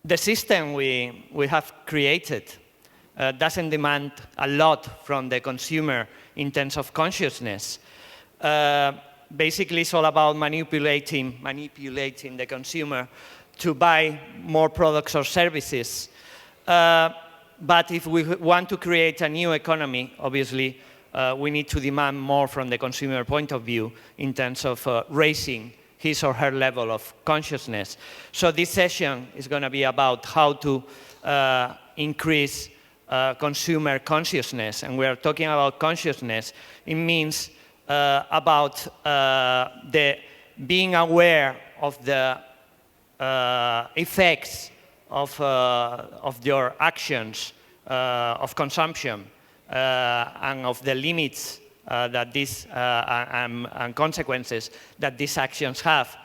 the system we have created doesn't demand a lot from the consumer in terms of consciousness. Basically, it's all about manipulating the consumer to buy more products or services. But if we want to create a new economy, obviously, we need to demand more from the consumer point of view in terms of raising his or her level of consciousness. So this session is going to be about how to increase consumer consciousness. And we are talking about consciousness. It means about the being aware of the effects of your actions of consumption and of the limits that these and consequences that these actions have.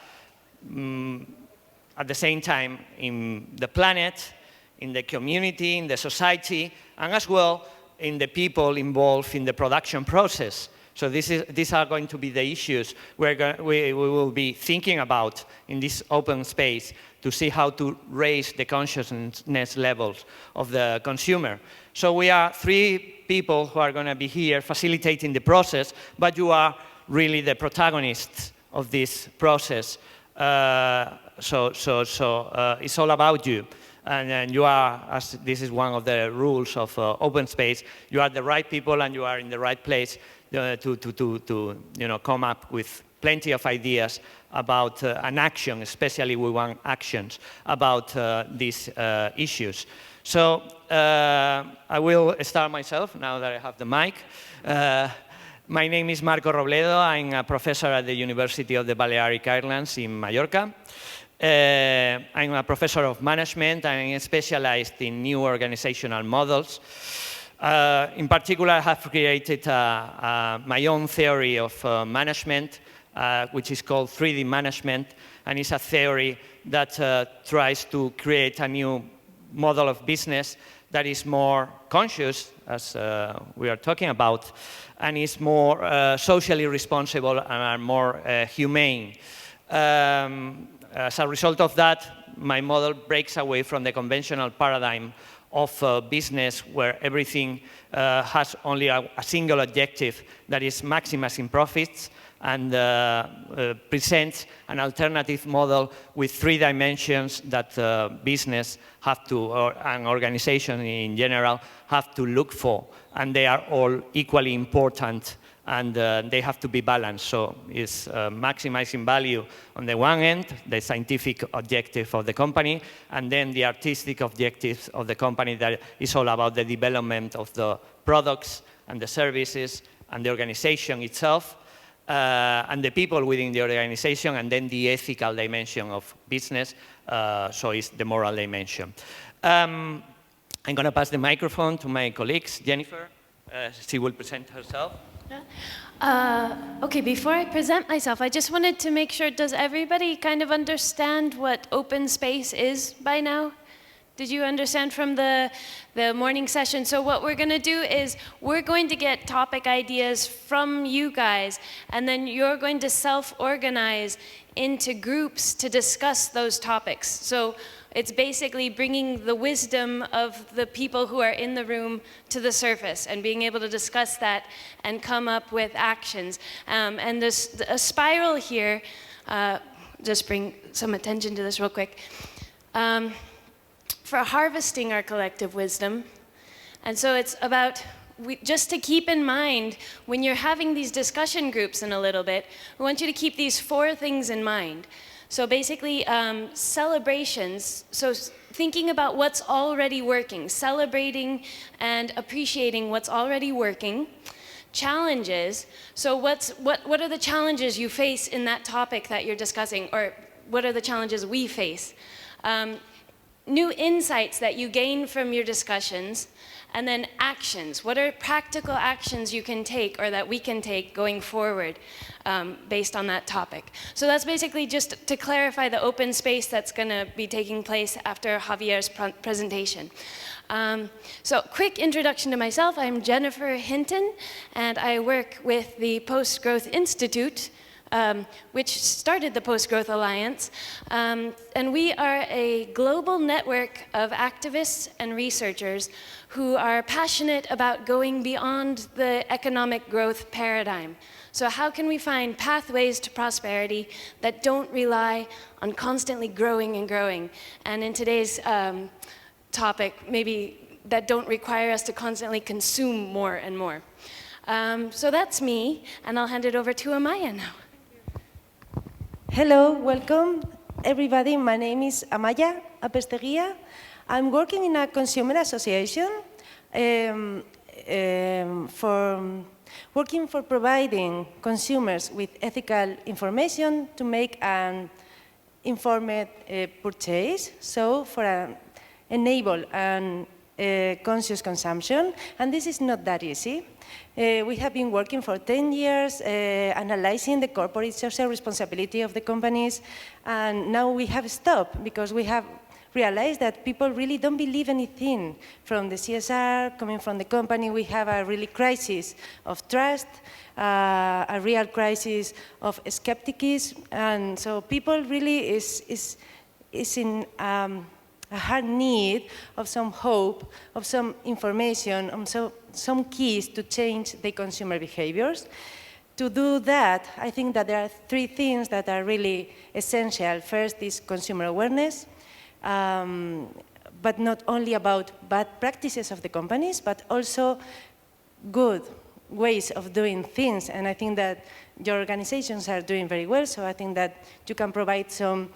At the same time, in the planet, in the community, in the society, and as well in the people involved in the production process. So these are going to be the issues we will be thinking about in this open space to see how to raise the consciousness levels of the consumer. So we are 3 people who are going to be here facilitating the process, but you are really the protagonists of this process. So it's all about you. And you are, as this is one of the rules of open space, you are the right people and you are in the right place to come up with plenty of ideas about an action, especially we want actions about these issues. So I will start myself now that I have the mic. My name is Marco Robledo. I'm a professor at the University of the Balearic Islands in Mallorca. I'm a professor of management and I'm specialized in new organizational models. In particular, I have created my own theory of management, which is called 3D management, and it's a theory that tries to create a new model of business that is more conscious, as we are talking about, and is more socially responsible and more humane. As a result of that, my model breaks away from the conventional paradigm of business where everything has only a single objective, that is maximizing profits, and presents an alternative model with 3 dimensions that business have to, or an organization in general, have to look for. And they are all equally important, and they have to be balanced. So it's maximizing value on the one end, the scientific objective of the company, and then the artistic objectives of the company that is all about the development of the products and the services and the organization itself, and the people within the organization, and then the ethical dimension of business, so it's the moral dimension. I'm going to pass the microphone to my colleagues. Jennifer, she will present herself. Okay, before I present myself, I just wanted to make sure, does everybody kind of understand what open space is by now? Did you understand from the morning session? So what we're going to do is we're going to get topic ideas from you guys, and then you're going to self-organize into groups to discuss those topics. So it's basically bringing the wisdom of the people who are in the room to the surface and being able to discuss that and come up with actions. And this a spiral here, just bring some attention to this real quick. For harvesting our collective wisdom. And so it's about, just to keep in mind, when you're having these discussion groups in a little bit, we want you to keep these 4 things in mind. So basically, celebrations, so thinking about what's already working, celebrating and appreciating what's already working. Challenges, so what are the challenges you face in that topic that you're discussing, or what are the challenges we face? New insights that you gain from your discussions, and then actions. What are practical actions you can take or that we can take going forward based on that topic? So that's basically just to clarify the open space that's going to be taking place after Javier's presentation. So quick introduction to myself. I'm Jennifer Hinton, and I work with the Post-Growth Institute which started the Post-Growth Alliance. And we are a global network of activists and researchers who are passionate about going beyond the economic growth paradigm. So how can we find pathways to prosperity that don't rely on constantly growing and growing? And in today's topic, maybe that don't require us to constantly consume more and more. So that's me, and I'll hand it over to Amaya now. Hello, welcome everybody. My name is Amaya Apesteguía. I'm working in a consumer association working for providing consumers with ethical information to make an informed purchase, so for enable an conscious consumption, and this is not that easy. We have been working for 10 years, analyzing the corporate social responsibility of the companies, and now we have stopped because we have realized that people really don't believe anything from the CSR coming from the company. We have a really crisis of trust, a real crisis of skepticism, and so people really is in a hard need of some hope, of some information, of some keys to change the consumer behaviors. To do that, I think that there are three things that are really essential. First is consumer awareness, but not only about bad practices of the companies, but also good ways of doing things. And I think that your organizations are doing very well, so I think that you can provide some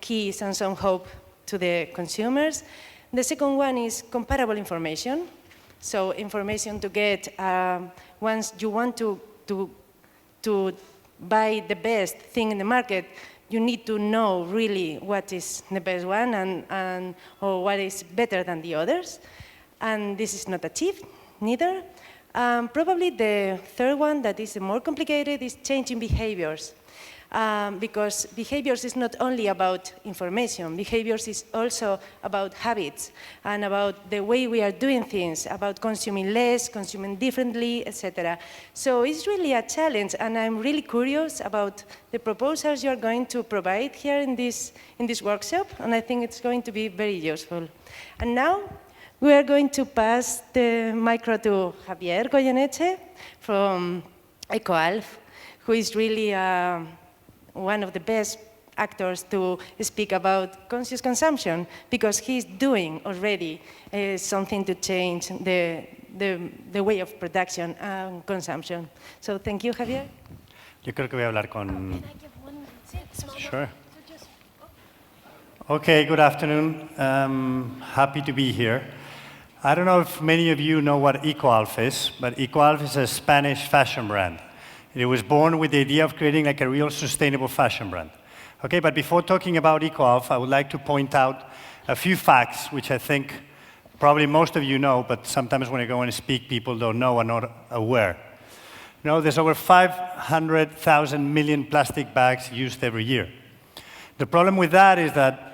keys and some hope to the consumers. The second one is comparable information. So information to get, once you want to buy the best thing in the market, you need to know really what is the best one or what is better than the others. And this is not achieved, neither. Probably the third one that is more complicated is changing behaviors. Because behaviors is not only about information, behaviors is also about habits and about the way we are doing things, about consuming less, consuming differently, etc. So it's really a challenge, and I'm really curious about the proposals you're going to provide here in this workshop, and I think it's going to be very useful. And now we are going to pass the micro to Javier Goyeneche from EcoAlf, who is really one of the best actors to speak about conscious consumption, because he's doing already something to change the way of production and consumption. So thank you, Javier. Yo creo que voy a hablar con... Can I give one? Sure. Okay, good afternoon. Happy to be here. I don't know if many of you know what EcoAlf is, but EcoAlf is a Spanish fashion brand. It was born with the idea of creating like a real sustainable fashion brand. Okay, but before talking about EcoAlf, I would like to point out a few facts which I think probably most of you know, but sometimes when I go and speak, people don't know or not aware. You know, there's over 500,000 million plastic bags used every year. The problem with that is that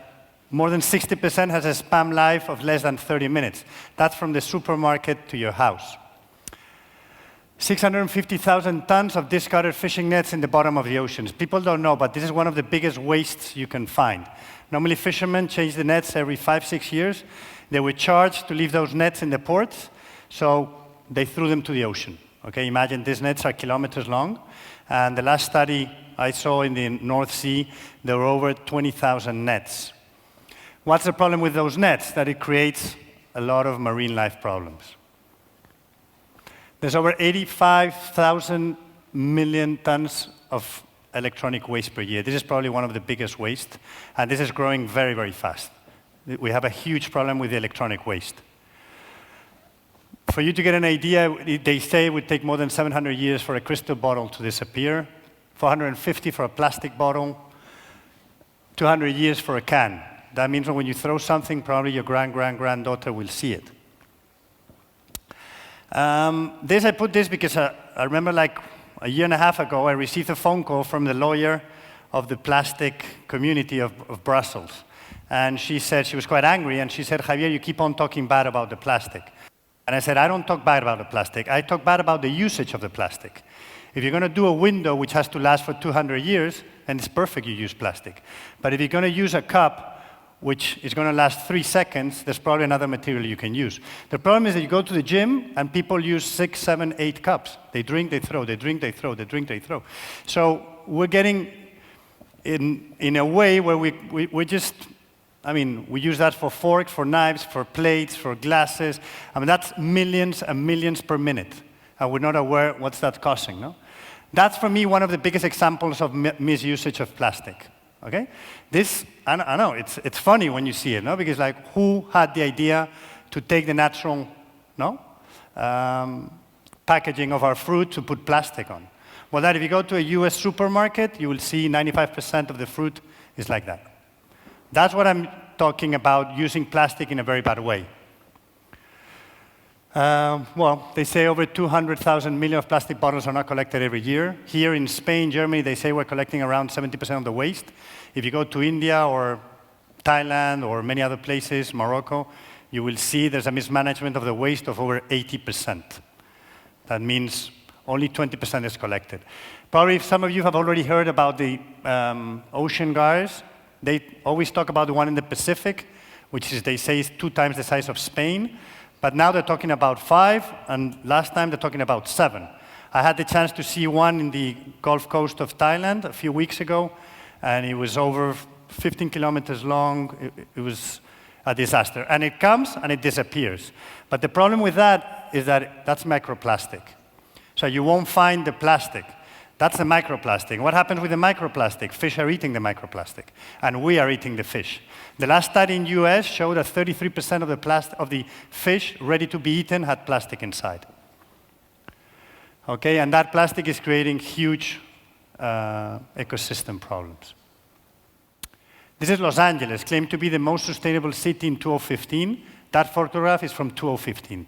more than 60% has a span life of less than 30 minutes. That's from the supermarket to your house. 650,000 tons of discarded fishing nets in the bottom of the oceans. People don't know, but this is one of the biggest wastes you can find. Normally, fishermen change the nets every 5-6 years. They were charged to leave those nets in the ports, so they threw them to the ocean. Okay, imagine these nets are kilometers long, and the last study I saw in the North Sea, there were over 20,000 nets. What's the problem with those nets? That it creates a lot of marine life problems. There's over 85,000 million tons of electronic waste per year. This is probably one of the biggest waste, and this is growing very, very fast. We have a huge problem with the electronic waste. For you to get an idea, they say it would take more than 700 years for a crystal bottle to disappear, 450 for a plastic bottle, 200 years for a can. That means when you throw something, probably your granddaughter will see it. I put this because I remember like a year and a half ago, I received a phone call from the lawyer of the plastic community of Brussels. And she said, she was quite angry, and she said, Javier, you keep on talking bad about the plastic. And I said, I don't talk bad about the plastic. I talk bad about the usage of the plastic. If you're going to do a window which has to last for 200 years, then it's perfect you use plastic. But if you're going to use a cup which is going to last 3 seconds, there's probably another material you can use. The problem is that you go to the gym and people use 6, 7, 8 cups. They drink, they throw, they drink, they throw, they drink, they throw. So we're getting in a way where we just, I mean, we use that for forks, for knives, for plates, for glasses. I mean, that's millions and millions per minute. And we're not aware what's that costing, no? That's, for me, one of the biggest examples of misusage of plastic. Okay? This, I know, it's funny when you see it, no? Because, like, who had the idea to take the natural, no? Packaging of our fruit to put plastic on? Well, that if you go to a US supermarket, you will see 95% of the fruit is like that. That's what I'm talking about, using plastic in a very bad way. Well, they say over 200,000 million of plastic bottles are not collected every year. Here in Spain, Germany, they say we're collecting around 70% of the waste. If you go to India or Thailand or many other places, Morocco, you will see there's a mismanagement of the waste of over 80%. That means only 20% is collected. Probably some of you have already heard about the ocean gyres. They always talk about the one in the Pacific, which is, they say, is 2 times the size of Spain. But now they're talking about 5, and last time they're talking about 7. I had the chance to see one in the Gulf Coast of Thailand a few weeks ago, and it was over 15 kilometers long. It was a disaster. And it comes and it disappears. But the problem with that is that that's microplastic. So you won't find the plastic. That's the microplastic. What happens with the microplastic? Fish are eating the microplastic, and we are eating the fish. The last study in the US showed that 33% of the fish ready to be eaten had plastic inside. Okay, and that plastic is creating huge ecosystem problems. This is Los Angeles, claimed to be the most sustainable city in 2015. That photograph is from 2015.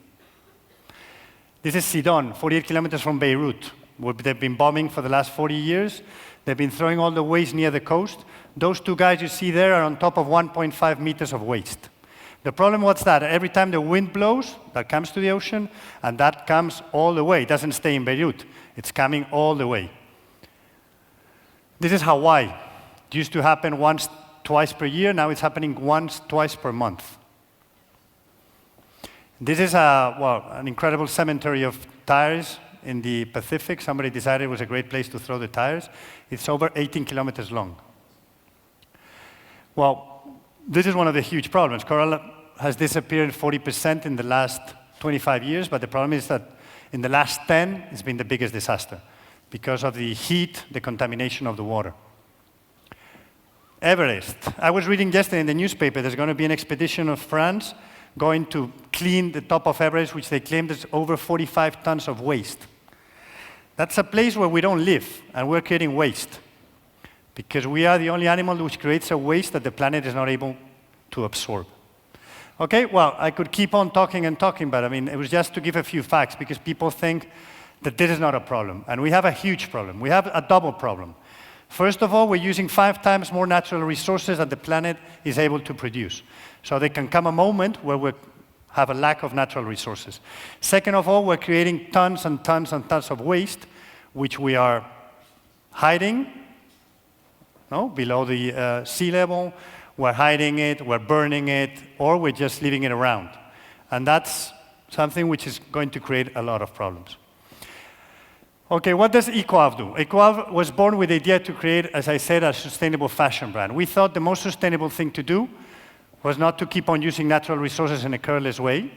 This is Sidon, 48 kilometers from Beirut, where they've been bombing for the last 40 years. They've been throwing all the waste near the coast. Those 2 guys you see there are on top of 1.5 meters of waste. The problem, what's that? Every time the wind blows, that comes to the ocean, and that comes all the way. It doesn't stay in Beirut. It's coming all the way. This is Hawaii. It used to happen once, twice per year. Now it's happening once, twice per month. This is an incredible cemetery of tires in the Pacific. Somebody decided it was a great place to throw the tires. It's over 18 kilometers long. Well, this is one of the huge problems. Coral has disappeared 40% in the last 25 years, but the problem is that in the last 10, it's been the biggest disaster because of the heat, the contamination of the water. Everest. I was reading yesterday in the newspaper, there's going to be an expedition of France going to clean the top of Everest, which they claim there's over 45 tons of waste. That's a place where we don't live, and we're creating waste, because we are the only animal which creates a waste that the planet is not able to absorb. Okay, well, I could keep on talking and talking, but I mean, it was just to give a few facts, because people think that this is not a problem, and we have a huge problem. We have a double problem. First of all, we're using 5 times more natural resources than the planet is able to produce. So there can come a moment where we have a lack of natural resources. Second of all, we're creating tons and tons and tons of waste, which we are hiding below the sea level. We're hiding it, we're burning it, or we're just leaving it around. And that's something which is going to create a lot of problems. Okay, what does Equalve do? Equalve was born with the idea to create, as I said, a sustainable fashion brand. We thought the most sustainable thing to do was not to keep on using natural resources in a careless way.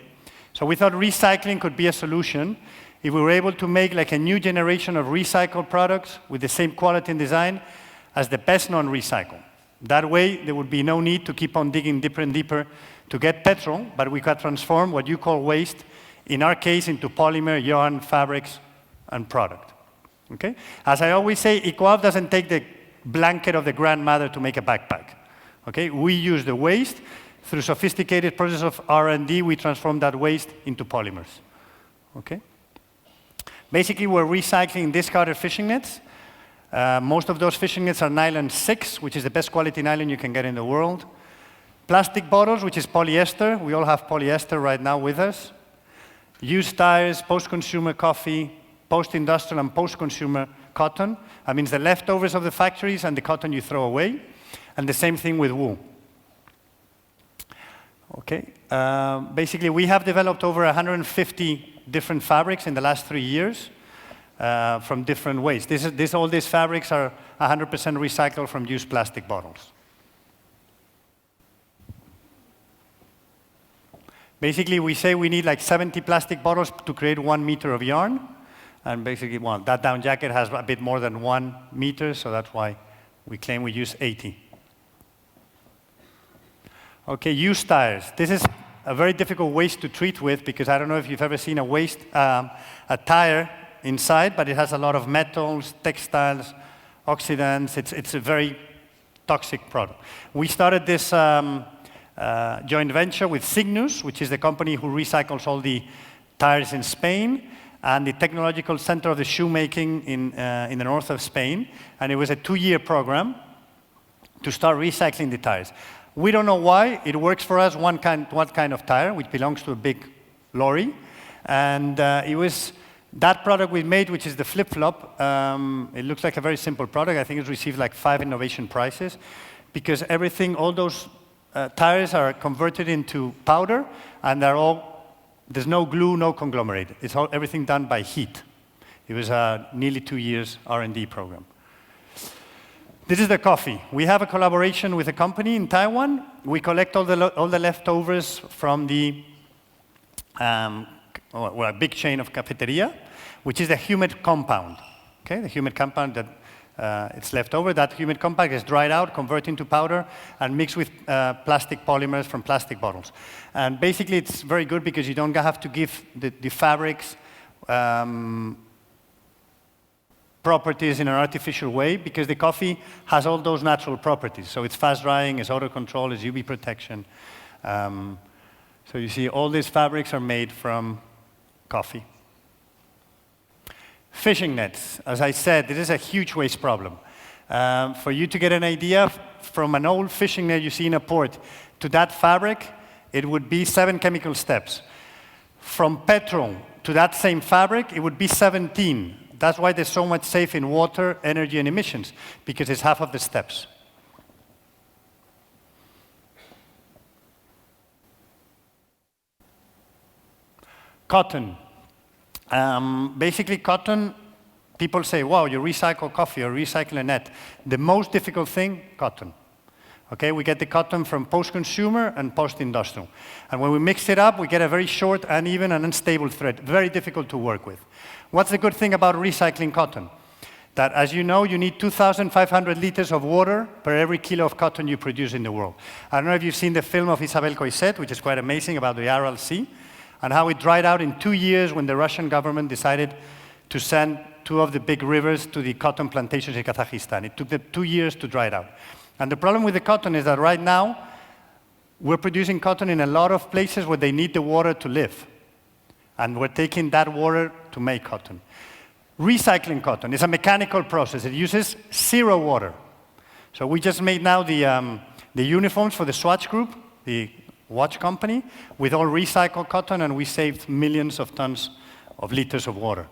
So we thought recycling could be a solution if we were able to make like a new generation of recycled products with the same quality and design as the best non-recycled. That way, there would be no need to keep on digging deeper and deeper to get petrol, but we could transform what you call waste, in our case, into polymer, yarn, fabrics, and product. Okay? As I always say, Equalve doesn't take the blanket of the grandmother to make a backpack. Okay? We use the waste. Through sophisticated process of R&D, we transform that waste into polymers. Okay? Basically, we're recycling discarded fishing nets. Most of those fishing nets are nylon 6, which is the best quality nylon you can get in the world. Plastic bottles, which is polyester. We all have polyester right now with us. Used tires, post-consumer coffee, post-industrial and post-consumer cotton. That means the leftovers of the factories and the cotton you throw away. And the same thing with wool. Okay. Basically, we have developed over 150 different fabrics in the last 3 years from different ways. All these fabrics are 100% recycled from used plastic bottles. Basically, we say we need like 70 plastic bottles to create 1 meter of yarn. And basically, well, that down jacket has a bit more than 1 meter, so that's why we claim we use 80. Okay, used tires. This is a very difficult waste to treat with because I don't know if you've ever seen a tire inside, but it has a lot of metals, textiles, oxidants. It's a very toxic product. We started this joint venture with Cygnus, which is the company who recycles all the tires in Spain, and the technological center of the shoemaking in the north of Spain. And it was a 2-year program to start recycling the tires. We don't know why. It works for us, one kind of tire, which belongs to a big lorry. And it was that product we made, which is the flip-flop. It looks like a very simple product. I think it's received like 5 innovation prizes because everything, all those tires are converted into powder, and there's no glue, no conglomerate. It's everything done by heat. It was a nearly 2 years R&D program. This is the coffee. We have a collaboration with a company in Taiwan. We collect all the leftovers from the a big chain of cafeteria, which is the humid compound. Okay, the humid compound that it's left over. That humid compound is dried out, converted into powder, and mixed with plastic polymers from plastic bottles. And basically, it's very good because you don't have to give the fabrics properties in an artificial way, because the coffee has all those natural properties. So it's fast drying, it's auto control, it's UV protection. So you see, all these fabrics are made from coffee. Fishing nets. As I said, this is a huge waste problem. For you to get an idea, from an old fishing net you see in a port to that fabric, it would be 7 chemical steps. From petrol to that same fabric, it would be 17. That's why there's so much safe in water, energy, and emissions, because it's half of the steps. Cotton. Basically, cotton, people say, wow, you recycle coffee or recycle a net. The most difficult thing, cotton. Okay, we get the cotton from post-consumer and post-industrial. And when we mix it up, we get a very short, uneven, and unstable thread, very difficult to work with. What's the good thing about recycling cotton? That, as you know, you need 2,500 liters of water per every kilo of cotton you produce in the world. I don't know if you've seen the film of Isabel Coixet, which is quite amazing, about the Aral Sea, and how it dried out in 2 years when the Russian government decided to send 2 of the big rivers to the cotton plantations in Kazakhstan. It took them 2 years to dry it out. And the problem with the cotton is that right now, we're producing cotton in a lot of places where they need the water to live. And we're taking that water to make cotton. Recycling cotton is a mechanical process. It uses 0 water. So we just made now the uniforms for the Swatch Group, the watch company, with all recycled cotton, and we saved millions of tons of liters of water.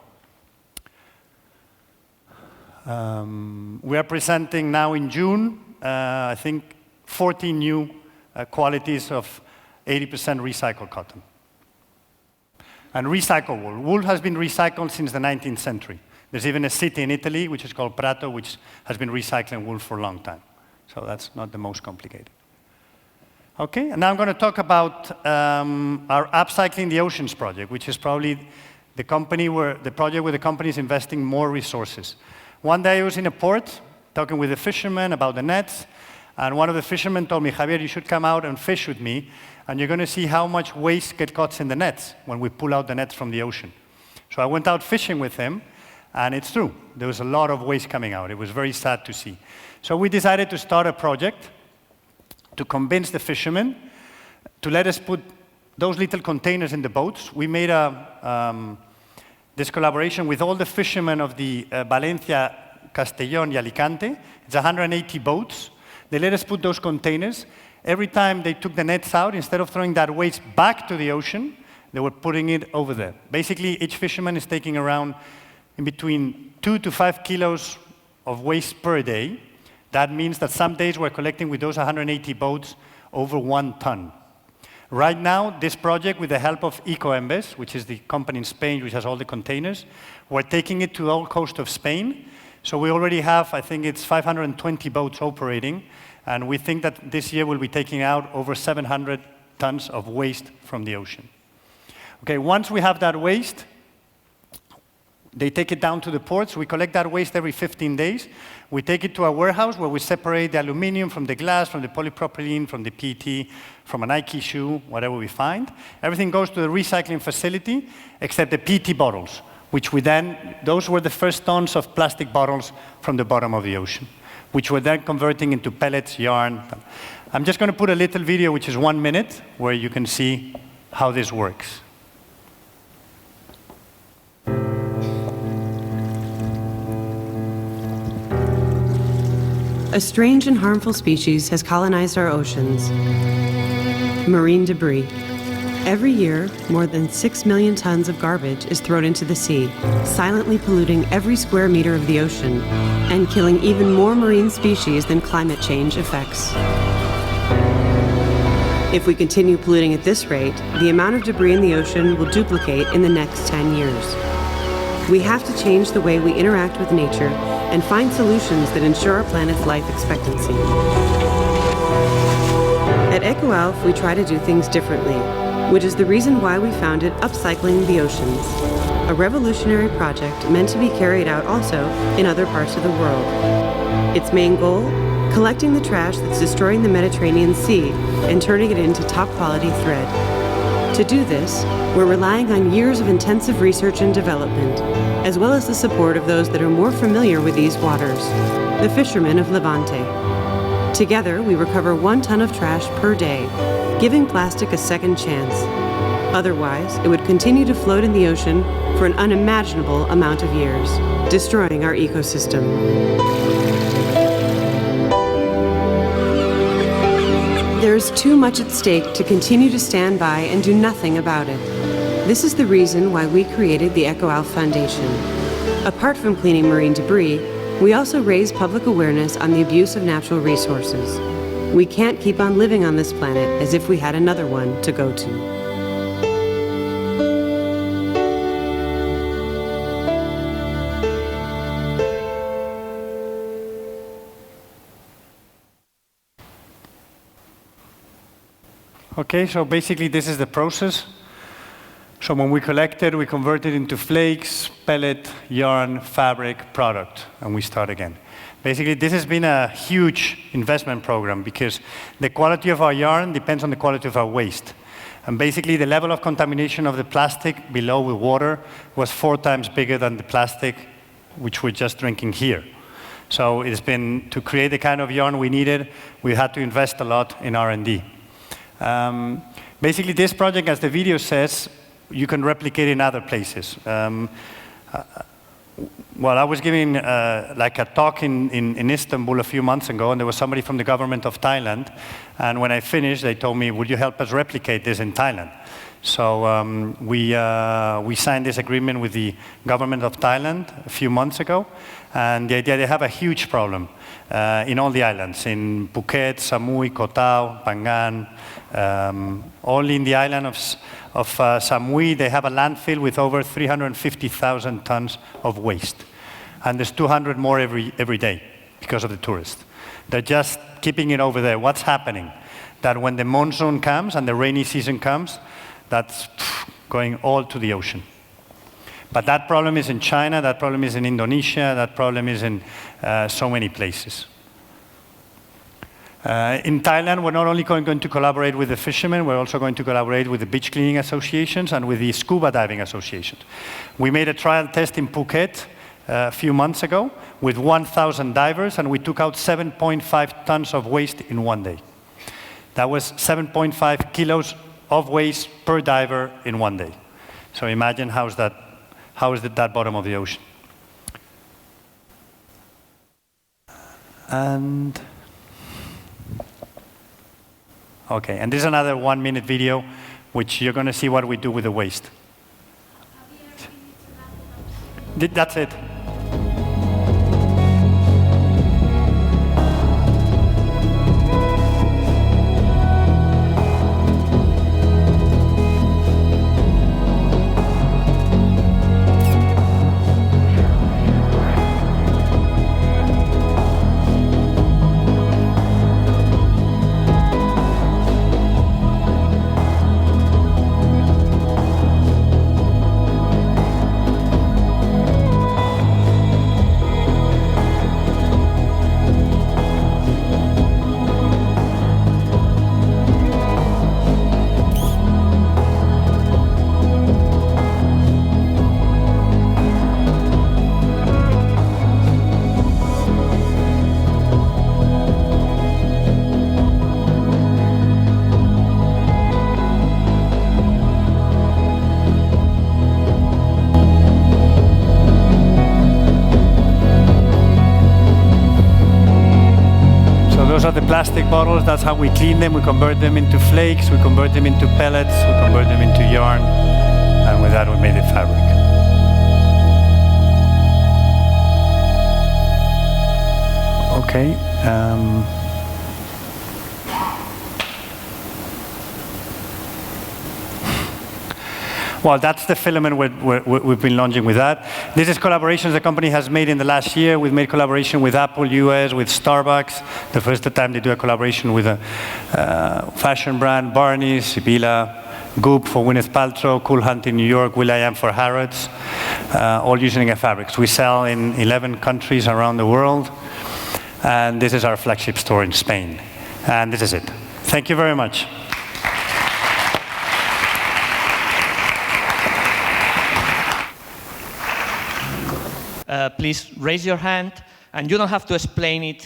We are presenting now in June, I think, 14 new qualities of 80% recycled cotton. And recycled wool. Wool has been recycled since the 19th century. There's even a city in Italy, which is called Prato, which has been recycling wool for a long time. So that's not the most complicated. Okay, and now I'm going to talk about our Upcycling the Oceans project, which is probably the project where the company is investing more resources. One day I was in a port talking with a fisherman about the nets, and one of the fishermen told me, Javier, you should come out and fish with me, and you're going to see how much waste gets caught in the nets when we pull out the nets from the ocean. So I went out fishing with him, and it's true. There was a lot of waste coming out. It was very sad to see. So we decided to start a project to convince the fishermen to let us put those little containers in the boats. We made this collaboration with all the fishermen of the Valencia, Castellón, y Alicante. It's 180 boats. They let us put those containers. Every time they took the nets out, instead of throwing that waste back to the ocean, they were putting it over there. Basically, each fisherman is taking around in between 2 to 5 kilos of waste per day. That means that some days we're collecting with those 180 boats over 1 ton. Right now, this project, with the help of Ecoembes, which is the company in Spain which has all the containers, we're taking it to the whole coast of Spain. So we already have, I think it's 520 boats operating, and we think that this year we'll be taking out over 700 tons of waste from the ocean. Okay, once we have that waste, they take it down to the ports. We collect that waste every 15 days. We take it to a warehouse where we separate the aluminum from the glass, from the polypropylene, from the PET, from a Nike shoe, whatever we find. Everything goes to the recycling facility, except the PET bottles, which we then, those were the first tons of plastic bottles from the bottom of the ocean, which we're then converting into pellets, yarn. I'm just going to put a little video, which is 1 minute, where you can see how this works. A strange and harmful species has colonized our oceans. Marine debris. Every year, more than 6 million tons of garbage is thrown into the sea, silently polluting every square meter of the ocean and killing even more marine species than climate change affects. If we continue polluting at this rate, the amount of debris in the ocean will duplicate in the next 10 years. We have to change the way we interact with nature and find solutions that ensure our planet's life expectancy. At EcoAlf, we try to do things differently, which is the reason why we founded Upcycling the Oceans, a revolutionary project meant to be carried out also in other parts of the world. Its main goal? Collecting the trash that's destroying the Mediterranean Sea and turning it into top-quality thread. To do this, we're relying on years of intensive research and development, as well as the support of those that are more familiar with these waters, the fishermen of Levante. Together, we recover 1 ton of trash per day, giving plastic a second chance. Otherwise, it would continue to float in the ocean for an unimaginable amount of years, destroying our ecosystem. There is too much at stake to continue to stand by and do nothing about it. This is the reason why we created the EcoAlf Foundation. Apart from cleaning marine debris, we also raise public awareness on the abuse of natural resources. We can't keep on living on this planet as if we had another one to go to. Okay, so basically this is the process. So when we collect it, we convert it into flakes, pellet, yarn, fabric, product, and we start again. Basically, this has been a huge investment program because the quality of our yarn depends on the quality of our waste. And basically, the level of contamination of the plastic below with water was 4 times bigger than the plastic which we're just drinking here. So it's been, to create the kind of yarn we needed, we had to invest a lot in R&D. Basically, this project, as the video says, you can replicate in other places. Well, I was giving like a talk in Istanbul a few months ago, and there was somebody from the government of Thailand. And when I finished, they told me, would you help us replicate this in Thailand? So we signed this agreement with the government of Thailand a few months ago. And the idea, they have a huge problem in all the islands, in Phuket, Samui, Koh Tao, Phangan. All in the island of Samui, they have a landfill with over 350,000 tons of waste. And there's 200 more every day because of the tourists. They're just keeping it over there. What's happening? That when the monsoon comes and the rainy season comes, that's going all to the ocean. But that problem is in China, that problem is in Indonesia, that problem is in so many places. In Thailand, we're not only going to collaborate with the fishermen, we're also going to collaborate with the beach cleaning associations and with the scuba diving associations. We made a trial test in Phuket a few months ago with 1,000 divers, and we took out 7.5 tons of waste in 1 day. That was 7.5 kilos of waste per diver in 1 day. So imagine how is that bottom of the ocean. And okay, and this is another 1-minute video, which you're going to see what we do with the waste. That's it. Those are the plastic bottles. That's how we clean them. We convert them into flakes. We convert them into pellets. We convert them into yarn. And with that, we made the fabric. Okay. Well, that's the filament we've been launching with that. This is collaborations the company has made in the last year. We've made collaboration with Apple US, with Starbucks. The first time they do a collaboration with a fashion brand, Barney's, Sibila, Goop for Gwyneth Paltrow, Cool Hunt in New York, will.i.am for Harrods, all using a fabrics. We sell in 11 countries around the world. And this is our flagship store in Spain. And this is it. Thank you very much. Please raise your hand, and you don't have to explain it,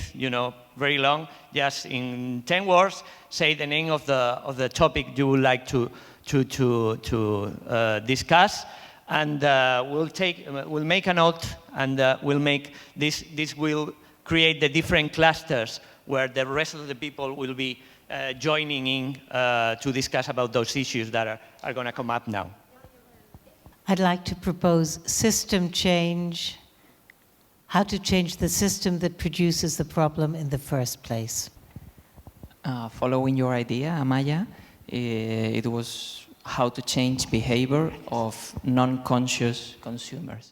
very long. Just in 10 words, say the name of the topic you would like to discuss, and we'll make a note, and we'll make this. This will create the different clusters where the rest of the people will be joining in to discuss about those issues that are going to come up now. I'd like to propose system change. How to change the system that produces the problem in the first place. Following your idea, Amaya, it was how to change behavior of non-conscious consumers.